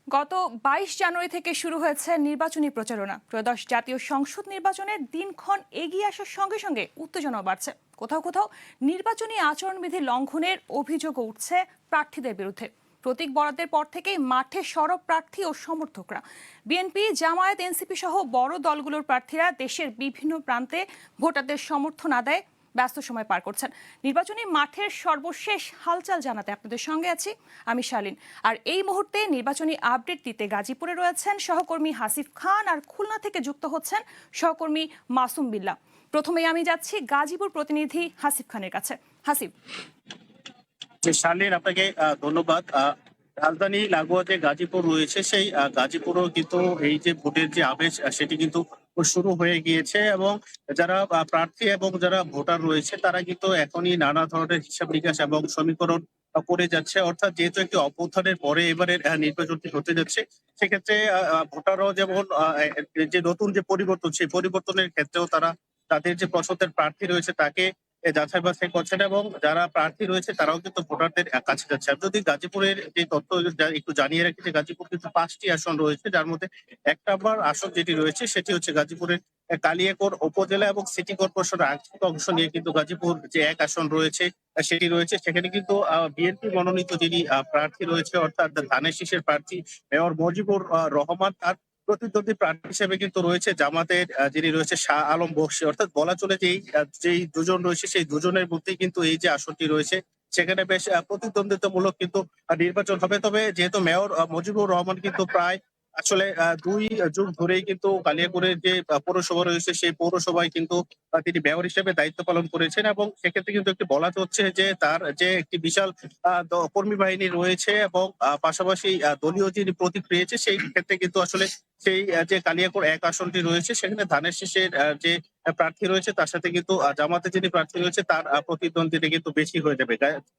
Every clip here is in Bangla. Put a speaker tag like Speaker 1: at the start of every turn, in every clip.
Speaker 1: গত ২২ জানুয়ারি থেকে শুরু হয়েছে নির্বাচনী প্রচারণা। ত্রয়োদশ জাতীয় সংসদ নির্বাচনের দিনক্ষণ এগিয়ে আসার সঙ্গে সঙ্গে উত্তেজনাও বাড়ছে। কোথাও কোথাও নির্বাচনী আচরণবিধি লঙ্ঘনের অভিযোগও উঠছে প্রার্থীদের বিরুদ্ধে। প্রতীক বরাদ্দের পর থেকেই মাঠে সরব প্রার্থী ও সমর্থকরা। বিএনপি, জামায়াত, এনসিপি সহ বড় দলগুলোর প্রার্থীরা দেশের বিভিন্ন প্রান্তে ভোটারদের সমর্থন আদায়ে ব্যস্ত সময় পার করছেন। নির্বাচনী মাঠের সর্বশেষ হালচাল জানাতে আপনাদের সঙ্গে আছি আমি শালীন। আর এই মুহূর্তে নির্বাচনী আপডেট দিতে গাজীপুরে রয়েছেন সহকর্মী হাসিফ খান, আর খুলনা থেকে যুক্ত হচ্ছেন সহকর্মী মাসুম বিল্লাহ। প্রথমেই আমি যাচ্ছি গাজীপুর প্রতিনিধি হাসিফ খানের কাছে। হাসিফ।
Speaker 2: শালীন, আপনাকে ধন্যবাদ। রাজধানী লাগোয়া যে গাজীপুর রয়েছে, সেই গাজীপুরও কিন্তু এই যে ভোটের যে আবেশ সেটি কিন্তু শুরু হয়ে গিয়েছে, এবং যারা প্রার্থী এবং যারা ভোটার রয়েছে তারা কিন্তু এখনই নানা ধরনের হিসাব নিকাশ এবং সমীকরণ করে যাচ্ছে। অর্থাৎ যেহেতু একটি অভ্যুত্থানের পরে এবারের নির্বাচনটি হতে যাচ্ছে, সেক্ষেত্রে ভোটাররাও যেমন যে নতুন যে পরিবর্তন, সেই পরিবর্তনের ক্ষেত্রেও তারা তাদের যে পছন্দের প্রার্থী রয়েছে তাকে যাচাই বাছাই করছেন, এবং যারা প্রার্থী রয়েছে তারাও কিন্তু ভোটারদের কাছে যাচ্ছে। আমি যদি গাজীপুরের যে তথ্য একটু জানিয়ে রাখি, যে গাজীপুর কিন্তু ৫টি আসন রয়েছে, যার মধ্যে ১ নম্বর আসন যেটি রয়েছে সেটি হচ্ছে গাজীপুরের কালিয়াকৈর উপজেলা এবং সিটি কর্পোরেশনের আংশিক অংশ নিয়ে কিন্তু গাজীপুর যে এক আসন রয়েছে সেটি রয়েছে। সেখানে কিন্তু বিএনপি মনোনীত যিনি প্রার্থী রয়েছে, অর্থাৎ ধানের শীষের প্রার্থী মেয়র মজিবুর রহমান, তার প্রতিদ্বন্দ্বী প্রার্থী হিসেবে কিন্তু রয়েছে জামাতের যিনি রয়েছে শাহ আলম বকশী। অর্থাৎ বলা চলে যেই দুজন রয়েছে সেই দুজনের মধ্যেই কিন্তু এই যে আসনটি রয়েছে সেখানে বেশ প্রতিদ্বন্দ্বিতামূলক কিন্তু নির্বাচন হবে। তবে যেহেতু মেয়র মজিবুর রহমান কিন্তু প্রায় আসলে ২ যুগ ধরেই কিন্তু কালিয়াকৈরের যে পৌরসভা রয়েছে সেই পৌরসভায় কিন্তু তিনি মেয়র হিসেবে দায়িত্ব পালন করেছেন, এবং সেক্ষেত্রে কিন্তু একটি বলা হচ্ছে যে তার যে একটি বিশাল কর্মী বাহিনী রয়েছে, এবং পাশাপাশি দলীয় যিনি প্রতীক পেয়েছে সেই ক্ষেত্রে কিন্তু আসলে সেই যে কালিয়াকৈর এক আসনটি রয়েছে সেখানে ধানের শীষের যে প্রার্থী রয়েছে তার সাথে কিন্তু জামাতে যিনি প্রার্থী রয়েছে তার প্রতিদ্বন্দ্বিতা কিন্তু বেশি হয়ে যাবে।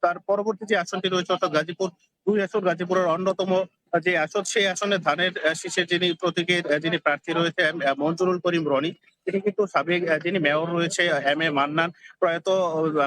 Speaker 2: তার পরবর্তী যে আসনটি রয়েছে, অর্থাৎ গাজীপুর ২ আসন, গাজীপুরের অন্যতম যে আসন, সেই আসনে ধানের শীষের যিনি প্রতীকের যিনি প্রার্থী রয়েছে মঞ্জুরুল করিম রনি, তিনি কিন্তু সাবেক যিনি মেয়র রয়েছে এম এ মান্নান, প্রয়াত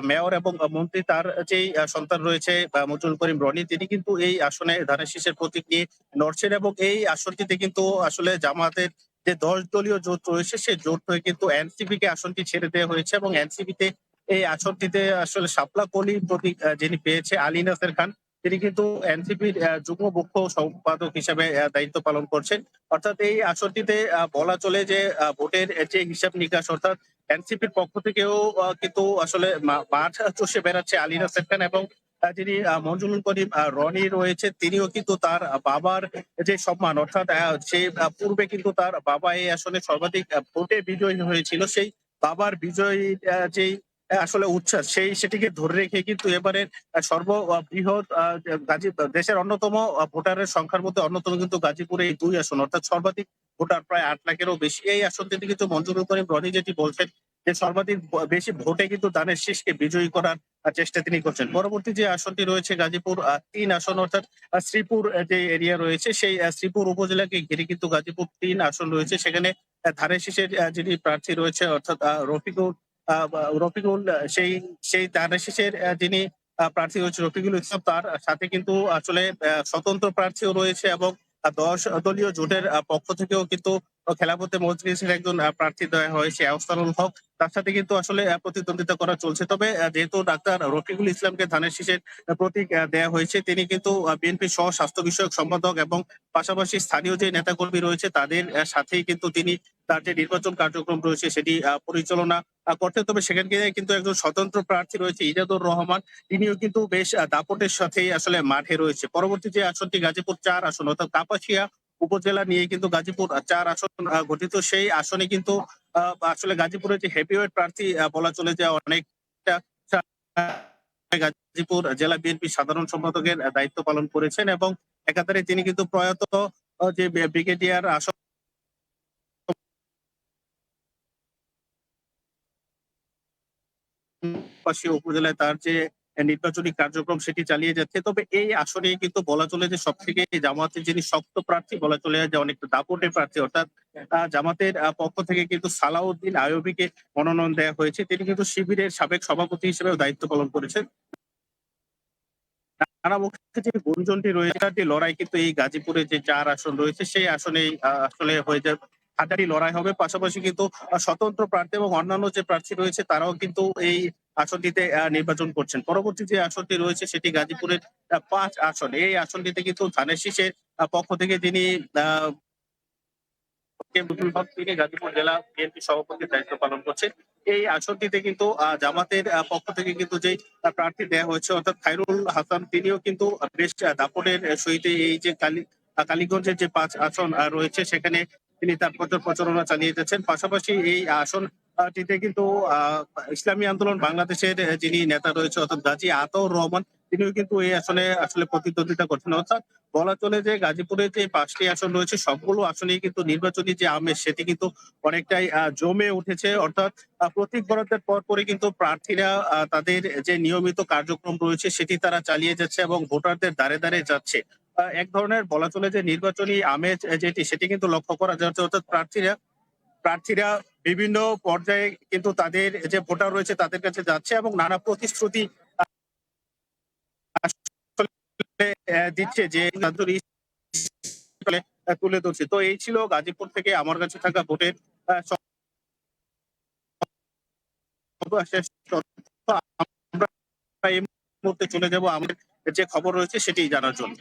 Speaker 2: মেয়র এবং মন্ত্রী, তার যেই সন্তান রয়েছে মঞ্জুরুল করিম রনি, তিনি কিন্তু এই আসনে ধানের শীষের প্রতীক নিয়ে লড়ছেন, এবং এই আসনটিতে কিন্তু আসলে জামাতের যে ১০ দলীয় জোট রয়েছে সেই জোট হয়ে কিন্তু এনসিপি কে আসনটি ছেড়ে দেওয়া হয়েছে, এবং এনসিপি তে এই আসনটিতে আসলে শাপলা কলি প্রতীক যিনি পেয়েছে আলী নাসের খান, তিনি কিন্তু এনসিপির যুগ্ম মুখ্য সম্পাদক হিসেবে দায়িত্ব পালন করছেন। অর্থাৎ এই আসনটিতে বলা চলে যে ভোটের যে হিসাব নিকাশ, অর্থাৎ এনসিপির পক্ষ থেকেও কিন্তু আসলে মাঠ চষে বেড়াচ্ছে আলী নাসের খান, এবং যিনি মঞ্জুরুল করিম রনি রয়েছে তিনিও কিন্তু তার বাবার যে সম্মান, অর্থাৎ সে পূর্বে কিন্তু তার বাবা এই আসনে সর্বাধিক ভোটে বিজয়ী হয়েছিল, সেই বাবার বিজয়ী যেই আসলে উচ্ছ্বাস সেটিকে ধরে রেখে কিন্তু এবারের সর্ববৃহৎ দেশের অন্যতম ভোটারের সংখ্যার মধ্যে অন্যতম কিন্তু গাজীপুরে এই ২ আসন, অর্থাৎ সর্বাধিক ভোটার প্রায় ৮ লাখেরও বেশি। এই আসনটিতে কিন্তু মঞ্জুরুল করিম রনি যেটি বলছেন যে সর্বাধিক বেশি ভোটে কিন্তু ধানের শীষকে বিজয়ী করার চেষ্টা তিনি করছেন। পরবর্তী যে আসনটি রয়েছে গাজীপুর ৩ আসন, অর্থাৎ শ্রীপুর যে এরিয়া রয়েছে সেই শ্রীপুর উপজেলাকে ঘিরে কিন্তু গাজীপুর ৩ আসন রয়েছে। সেখানে ধানের শীষের যিনি প্রার্থী রয়েছে, অর্থাৎ রফিকুল, সেই ধানের শীষের যিনি প্রার্থী হচ্ছে রফিকুল ইসলাম, তার সাথে কিন্তু আসলে স্বতন্ত্র প্রার্থীও রয়েছে, এবং ১০ দলীয় জোটের পক্ষ থেকেও কিন্তু খেলাফতে মজলিসের একজন প্রার্থী দেওয়া হয়েছে আহসানুল হক, তার সাথে কিন্তু আসলে প্রতিদ্বন্দ্বিতা করা চলছে। তবে যেহেতু ডাক্তার রফিকুল ইসলামকে ধানের শীষের প্রতীক দেওয়া হয়েছে, তিনি কিন্তু বিএনপি সহ স্বাস্থ্য বিষয়ক সম্পাদক, এবং পাশাপাশি স্থানীয় যে নেতাকর্মী রয়েছে তাদের সাথেই কিন্তু তিনি তার যে নির্বাচন কার্যক্রম রয়েছে সেটি পরিচালনা করতেন। তবে সেখানে কিন্তু একজন স্বতন্ত্র প্রার্থী রয়েছে ইজাদুর রহমান, তিনিও কিন্তু বেশ দাপটের সাথেই আসলে মাঠে রয়েছে। পরবর্তী যে আসনটি গাজীপুর ৪ আসন, অর্থাৎ কাপাসিয়া উপজেলা নিয়ে কিন্তু গাজীপুর ৪ আসন গঠিত। সেই আসনে কিন্তু আসলে গাজীপুরের যে হেভিওয়েট প্রার্থী বলা চলে যে অনেকটা গাজীপুর জেলা বিএনপি সাধারণ সম্পাদকের দায়িত্ব পালন করেছেন, এবং একাধারে তিনি কিন্তু প্রয়াত যে ব্রিগেডিয়ার আসন পাশে উপজেলায় তার যে নির্বাচনী কার্যক্রম সেটি চালিয়ে যাচ্ছে। তবে এই আসনে কিন্তু বলা চলে যে সবথেকে জামাতের যিনি শক্ত প্রার্থী, বলা চলে যে অনেকটা দাপটের প্রার্থী, অর্থাৎ জামাতের পক্ষ থেকে কিন্তু সালাউদ্দিন আইয়ুবীকে মনোনয়ন দেওয়া হয়েছে। তিনি কিন্তু শিবিরের সাবেক সভাপতি হিসেবেও দায়িত্ব পালন করেছেন। নানামুখী যে গুঞ্জনটি রয়েছে তার যে লড়াই কিন্তু এই গাজীপুরে যে ৪ আসন রয়েছে সেই আসনেই আসলে হয়ে যাবে হাড্ডাহাড্ডি লড়াই হবে। পাশাপাশি কিন্তু স্বতন্ত্র প্রার্থী এবং অন্যান্য যে প্রার্থী রয়েছে তারাও কিন্তু এই আসনটিতে নির্বাচন করছেন। পরবর্তী যে আসনটি রয়েছে সেটি গাজীপুরের ৫ আসন। এই আসনটিতে কিন্তু ধানের শীষের পক্ষ থেকে যিনি আ মুজিবুল হক তিনি গাজীপুর জেলা বিএনপি সভাপতির দায়িত্ব পালন করছেন। এই আসনটিতে কিন্তু জামাতের পক্ষ থেকে কিন্তু যেই প্রার্থী দেয়া হয়েছে অর্থাৎ খায়রুল হাসান তিনিও কিন্তু বেশ দাপটের সহিত এই যে কালীগঞ্জের যে ৫ আসন রয়েছে সেখানে তিনি তার প্রচারণা চালিয়ে যাচ্ছেন। পাশাপাশি এই আসনটিতে কিন্তু আ ইসলামী আন্দোলন বাংলাদেশের যিনি নেতা রয়েছে অর্থাৎ গাজী আতাউর রহমান তিনিও কিন্তু এই আসনে আসলে প্রতিদ্বন্দ্বিতা করছেন। অর্থাৎ বলা চলে যে গাজীপুরে যে ৫টি আসন রয়েছে সবগুলো আসনেই কিন্তু নির্বাচনী যে আমেজ সেটি কিন্তু অনেকটাই জমে উঠেছে। অর্থাৎ প্রতীক বরাদ্দের পরপরই কিন্তু প্রার্থীরা তাদের যে নিয়মিত কার্যক্রম রয়েছে সেটি তারা চালিয়ে যাচ্ছে এবং ভোটারদের দ্বারে, দ্বারে যাচ্ছে। এক ধরনের বলা চলে যে নির্বাচনী আমেজ যেটি সেটি কিন্তু লক্ষ্য করা যাচ্ছে। অর্থাৎ প্রার্থীরা বিভিন্ন পর্যায়ে কিন্তু তাদের যে ভোটার রয়েছে তাদের কাছে যাচ্ছে এবং নানা প্রতিশ্রুতি আসলে দিচ্ছে যে তুলে ধরছে। তো এই ছিল গাজীপুর থেকে আমার কাছে থাকা ভোটের সর্বশেষ তথ্য। আমরা এই মুহূর্তে চলে যাব আমাদের যে খবর রয়েছে সেটি জানার জন্য।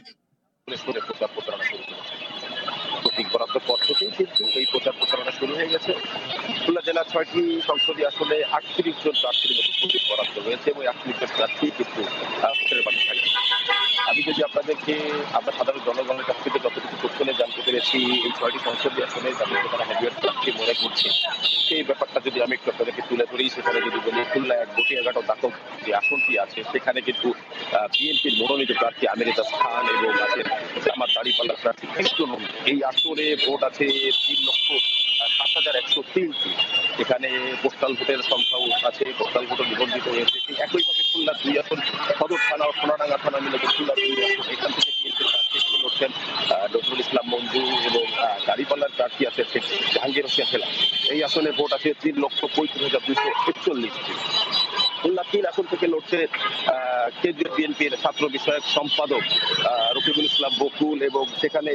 Speaker 3: প্রচারণা শুরু করেছে। প্রতীক বরাদ্দের পর থেকেই কিন্তু এই প্রচারণা শুরু হয়ে গেছে। খুলনা জেলার ৬টি সংসদীয় আসনে ৩৮ জন প্রার্থীর মধ্যে প্রতীক বরাদ্দ রয়েছে এবং ৩৮ জন প্রার্থী কিন্তু ভোটের মাঠে থাকে। আমি যদি আপনাদেরকে আমরা সাধারণ জনগণের কাছ থেকে যতটুকু তথ্য নিয়ে জানতে পেরেছি এই ৬টি সংসদীয় আসনে যাদেরকে তারা হেভিওয়েট প্রার্থী মনে করছে সেই ব্যাপারটা যদি আমি একটু আপনাদেরকে তুলে ধরি সেখানে যদি বলি খুলনা ১ বটিয়াঘাট দাতক যে আসনটি আছে সেখানে কিন্তু বিএনপির মনোনীত প্রার্থী আমির রেজা খান এবং আছেন জামাত দাঁড়িপাল্লার প্রার্থী এই আসনে ভোট আছে ৩,৭,১০৩টি। এখানে পোস্টাল ভোটের সংখ্যাও আছে, পোস্টাল ভোটও নিবন্ধিত হয়েছে। একইভাবে খুলনা ২ আসন সদর থানা ও সোনাডাঙ্গা থানা মিলে খুলনা ২ আসন এখান থেকে বিএনপির প্রার্থী হিসেবে লড়ছেন নজরুল ইসলাম মঞ্জু এবং দাঁড়িপাল্লার প্রার্থী আছে শেখ জাহাঙ্গীর হোসেন হেলা। এই আসনে ভোট আছে ৩,৩৫,২৪১টি। খুলনা ৩ আসন থেকে লড়ছে কেন্দ্রীয় বিএনপির ছাত্র বিষয়ক সম্পাদক রফিকুল ইসলাম বকুল এবং সেখানে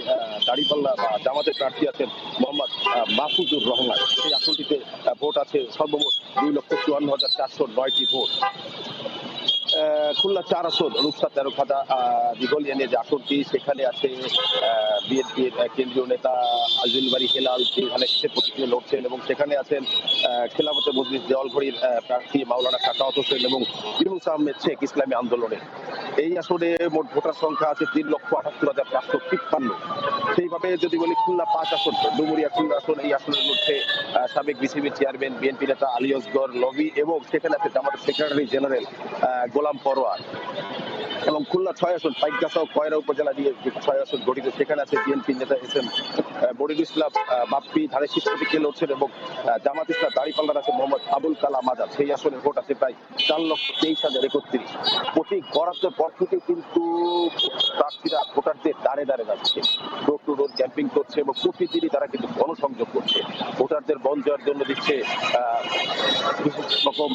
Speaker 3: দাঁড়িপাল্লা বা জামাতের প্রার্থী আছেন মোহাম্মদ মাহফুজুর রহমান। এই আসনটিতে ভোট আছে সর্বমোট ২,৫৪,৪০৯টি ভোট। খুলনা ৪ আসন রূপসা তেরোখাদা দিঘলিয়া নিয়ে যে আসনটি সেখানে আছে বিএনপির কেন্দ্রীয় নেতা আজিল বাড়ি হেলাল তিনি ধানের শীষের প্রতীকে লড়ছেন এবং সেখানে আছেন খেলাফতে মজলিস দেওয়ালঘড়ির প্রার্থী মাওলানা সাখাওয়াত হোসেন এবং ইউনুস আহমেদ শেখ ইসলামী আন্দোলনের। এই আসনে মোট ভোটার সংখ্যা আছে ৩,৭৮,৫৫৩। সেইভাবে যদি বলি খুলনা ৫ আসন ডুমুরিয়া খুলনা আসন এই আসনের মধ্যে সাবেক বিসিবি চেয়ারম্যান বিএনপি নেতা আলী আসগর লবি এবং সেখানে আছে জামাতের সেক্রেটারি জেনারেল গোলাম পরোয়ার এবং খুলনা ৬ আসন পাইকগাছা ও কয়রা উপজেলা নিয়ে ৬ আসন গঠিত সেখানে আছে বিএনপি নেতা এসএম বদিউল ইসলাম বাপ্পি ধানের শীর্ষ দিকে লড়ছেন এবং জামাত ইসলাম দাঁড়িপাল্লার আছে মোহাম্মদ আবুল কালাম আজাদ। সেই আসনের ভোট আছে প্রায় ৪,২৩,০৩১। প্রতীক বরাদ্দের পর থেকে কিন্তু প্রার্থীরা ভোটারদের দ্বারে দ্বারে যাচ্ছে, ডোর টু ডোর ক্যাম্পিং করছে এবং প্রতিদিনই তারা কিন্তু গণসংযোগ করছে, ভোটারদের মন জয়ের জন্য দিচ্ছে বিশেষ রকম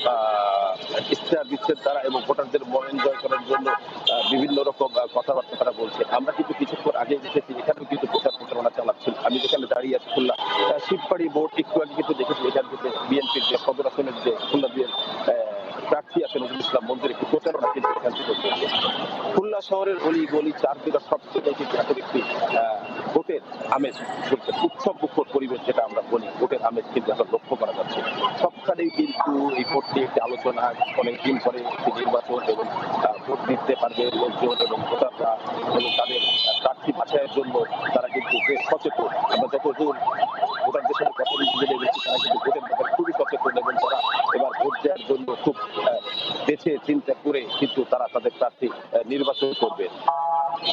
Speaker 3: ইশতেহার দিচ্ছেন তারা এবং ভোটারদের মন জয় করার জন্য বিভিন্ন রকম কথাবার্তা তারা বলছে। আমরা কিন্তু কিছুক্ষণ আগে দেখেছি এখানেও কিন্তু প্রচারণা চালাচ্ছিল। আমি যেখানে দাঁড়িয়ে আছি খুলনা শিববাড়ি বোর্ড একটু আগে কিন্তু দেখেছি এখান থেকে বিএনপির যে সদর আসনের যে খুলনা প্রার্থী আছে নজরুল ইসলাম মঞ্জুর একটি প্রচারণা কিন্তু এখান থেকে চলছে। খুলনা শহরের অলি গলি চারদিকে সবচেয়ে কিন্তু এখন একটি ভোটের আমেজ চলছে, উৎসব মুখর পরিবেশ যেটা আমরা বলি ভোটের আমেজ কিন্তু এখন লক্ষ্য করা যাচ্ছে। সবখানেই কিন্তু এই ভোট নিয়ে একটি আলোচনা, অনেকদিন পরে একটি নির্বাচন এবং ভোট দিতে পারবে লোকজন এবং ভোটাররা এবং তাদের প্রার্থী বাছাইয়ের জন্য তারা কিন্তু বেশ সচেতন। আমরা যতদূর ভোটারদের সাথে কথা বলতে দেখছি তারা কিন্তু ভোটের ব্যাপারে খুবই সচেতন এবং তারা এবার ভোট দেওয়ার জন্য খুব বেছে চিন্তা করে কিন্তু তারা তাদের প্রার্থী নির্বাচন করবে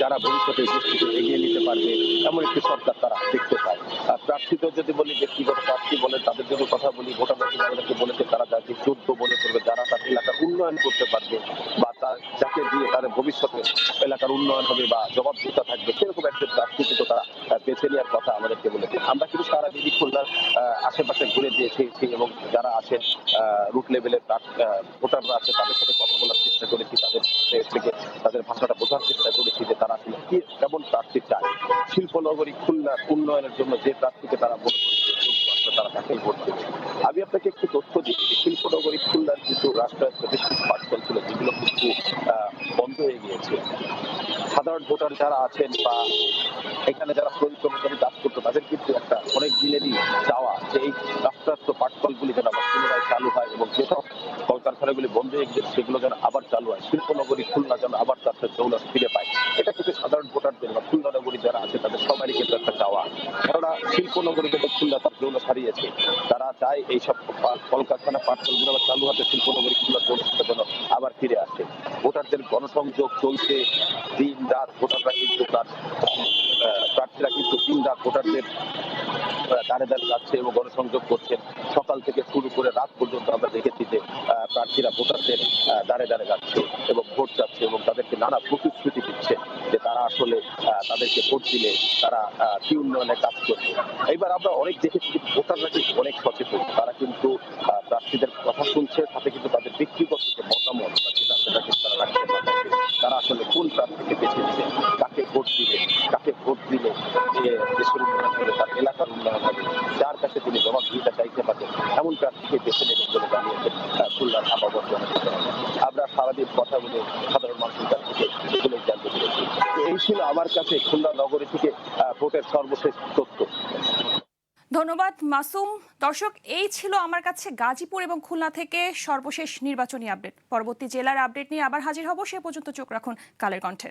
Speaker 3: যারা ভবিষ্যতে দেশটিকে এগিয়ে নিতে পারবে এমন একটি সরকার তারা দেখতে পায়। প্রার্থীদের যদি বলি ব্যক্তিগত প্রার্থী বলেন তাদের জন্য কথা বলি ভোটারকে বলেছে তারা যাকে যোগ্য মনে করবে যারা তার এলাকার উন্নয়ন করতে পারবে বা যাকে দিয়ে তার ভবিষ্যতে এলাকার উন্নয়ন হবে বা জবাবদিহিতা থাকবে সেরকম একজন প্রার্থী কিন্তু তারা বেছে নেওয়ার কথা আমাদেরকে বলেছে। আমরা কিন্তু সারা দিনই খুলনার আশেপাশে ঘুরে দিয়েছি এবং যারা আছেন রুট লেভেলের ভোটাররা আছে তাদের সাথে কথা বলার চেষ্টা করেছি, তাদের থেকে তাদের ভাষা কথাটা বোঝার চেষ্টা করেছি যে তারা আসলে কি কেমন প্রার্থী চায়। শিল্পনগরী খুলনার উন্নয়নের জন্য যে প্রার্থীকে তারা মনে করছে যোগ্য, আসলে তারা তাকেই ভোট দেবে। আমি আপনাকে একটু তথ্য দিই, শিল্পনগরী খুলনার কিন্তু রাষ্ট্রায়ত্ত বেশ কিছু পাঠশালা ছিল যেগুলো কিন্তু বন্ধ হয়ে গিয়েছে। সাধারণ ভোটার যারা আছেন বা এখানে যারা শ্রমিক কাজ করতো তাদের কিন্তু একটা অনেক দিনেরই চাওয়া যে এই রাষ্ট্রায়ত্ত পাটকলগুলি যেন আবার পুনরায় চালু হয় এবং যেসব কলকারখানাগুলি বন্ধ হয়ে গেছে সেগুলো যেন আবার চালু হয়, শিল্পনগরী খুলনা যেন আবার তার দৌলত ফিরে পায়। এটা কিন্তু সাধারণ ভোটারদের বা খুলনা নগরী যারা আছে তাদের সবারই কিন্তু একটা চাওয়া। কেননা শিল্পনগরী থেকে খুলনা তার দৌলত হারিয়েছে, তারা চায় এইসব কলকারখানা পাটকলগুলো আবার চালু হতে শিল্পনগরী খুলনার দৌলতটা যেন আবার ফিরে আসে। ভোটারদের গণসংযোগ চলছে দিন রাত, ভোটাররা কিন্তু তার প্রার্থীরা কিন্তু দিন রাত ভোটারদের দাঁড়ে দাঁড়িয়ে যাচ্ছে এবং গণসংযোগ করছেন। সকাল থেকে শুরু করে রাত পর্যন্ত আমরা দেখেছি যে প্রার্থীরা ভোটারদের দাঁড়ে দাঁড়িয়ে যাচ্ছে এবং ভোট চাচ্ছে এবং তাদেরকে নানা প্রতিশ্রুতি দিচ্ছে যে তারা আসলে তাদেরকে ভোট দিলে তারা কি উন্নয়নে কাজ করবে। এইবার আমরা অনেক দেখেছি যে ভোটাররা কিন্তু অনেক সচেতন, তারা কিন্তু প্রার্থীদের কথা শুনছে, সাথে কিন্তু তাদের ব্যক্তিগত যে মতামত সেটা কিন্তু তারা রাখতে পারছে। তারা আসলে কোন প্রার্থীকে বেছে দিবে, কাকে ভোট দিবে, কাকে ভোট দিলে দেশের উন্নয়ন হবে, তার এলাকার উন্নয়ন হবে, যার কাছে তিনি জবাবদিহিতা চাইতে পারেন এমন প্রার্থীকে বেছে নেবেন বলে জানিয়েছেন খুলনার আবহাওয়া জনসচেতনতা। আমরা সারাদিন কথা বলে সাধারণ মানুষের কাছ থেকে এগুলোই জানতে পেরেছি। তো এই ছিল আমার কাছে খুলনা নগরী থেকে ভোটের সর্বশেষ তথ্য।
Speaker 1: ধন্যবাদ মাসুম। দর্শক, এই ছিল আমার কাছে গাজীপুর এবং খুলনা থেকে সর্বশেষ নির্বাচনী আপডেট। পরবর্তী জেলার আপডেট নিয়ে আবার হাজির হব, সে পর্যন্ত চোখ রাখুন কালের কণ্ঠে।